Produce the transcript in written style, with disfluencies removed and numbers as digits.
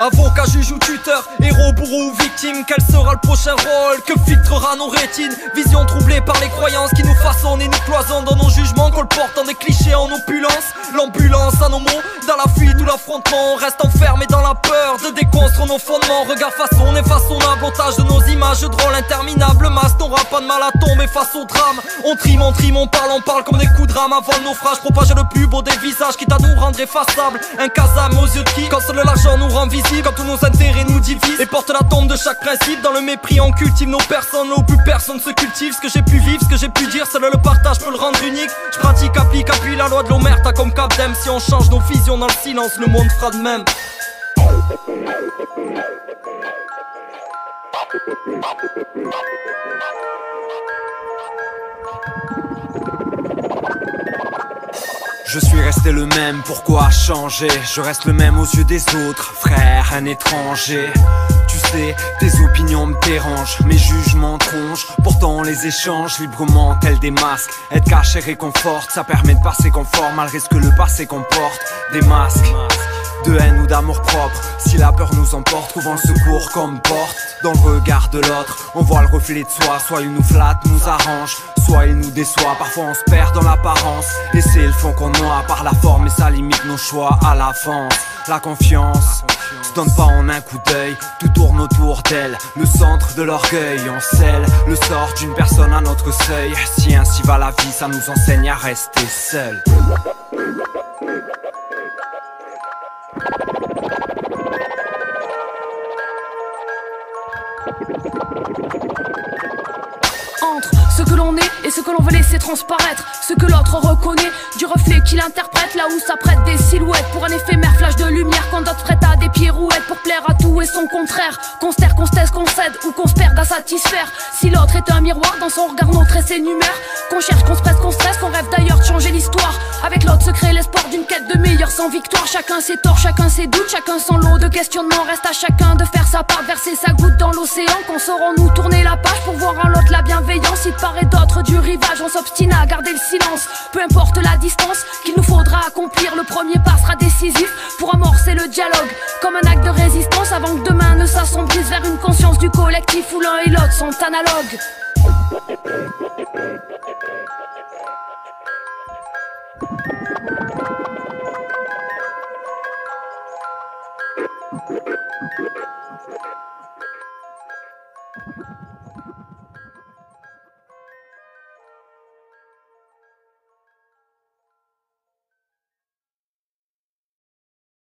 Avocat, juge ou tuteur, héros, bourreau ou victime, quel sera le prochain rôle que filtrera nos rétines? Vision troublée par les croyances qui nous façonnent et nous cloisonnent dans nos jugements, colportant des clichés en opulence. L'ambulance à nos mots, dans la fuite ou l'affrontement, on reste enfermé dans la peur de déconstruire nos fondements. Regard façonné, façonnable, otage de nos images drôles, interminables masse n'aura pas de mal à tomber face au drame. On trime, on parle comme des coups de rame avant le naufrage, propager le plus beau des visages, quitte à nous rendre effaçables. Un casame aux yeux de qui, quand seul l'argent nous rend visible, quand tous nos intérêts nous divisent et porte la tombe de chaque principe. Dans le mépris on cultive nos personnes, là où plus personne se cultive. Ce que j'ai pu vivre, ce que j'ai pu dire, seul le partage peut le rendre unique. Je pratique, applique, appuie la loi de l'omerta comme Capdem. Si on change nos visions dans le silence, le monde fera de même. Je suis resté le même, pourquoi changer? Je reste le même aux yeux des autres, frère, un étranger. Tu sais, tes opinions me dérangent, mes jugements tronchent. Pourtant on les échange librement tels des masques. Être caché réconforte, ça permet de passer confort malgré ce que le passé comporte. Des masques de haine ou d'amour propre. Si la peur nous emporte, trouvant le secours comme porte. Dans le regard de l'autre, on voit le reflet de soi. Soit il nous flatte, nous arrange, soit il nous déçoit. Parfois on se perd dans l'apparence, et c'est le fond qu'on noie par la forme, et ça limite nos choix à l'avance. La confiance se donne pas en un coup d'œil, tout tourne autour d'elle. Le centre de l'orgueil, on scelle le sort d'une personne à notre seuil. Si ainsi va la vie, ça nous enseigne à rester seul. Entre ce que l'on est et ce que l'on veut laisser transparaître, ce que l'autre reconnaît du reflet qu'il interprète, là où s'apprêtent des silhouettes pour un éphémère flash de lumière, quand d'autres prêtent à des pirouettes pour plaire à tout et son contraire. Qu'on se terre, qu'on se taise, qu'on cède ou qu'on se perde à satisfaire. Si l'autre est un miroir, dans son regard nos traits s'énumèrent. Qu'on cherche, qu'on se presse, qu'on stresse, qu'on rêve d'ailleurs de changer l'histoire. Avec l'autre se crée l'espoir d'une quête de meilleur sans victoire. Chacun ses torts, chacun ses doutes, chacun son lot de questionnements. Reste à chacun de faire sa part, de verser sa goutte dans l'océan. Qu'on saurons-nous tourner la page pour voir en l'autre la bienveillance? Il paraît d'autres du rivage, on s'obstine à garder le silence. Peu importe la distance qu'il nous faudra accomplir, le premier pas sera décisif pour amorcer le dialogue. Comme un acte de résistance avant que demain ne s'assombrisse vers une conscience du collectif où l'un et l'autre sont analogues.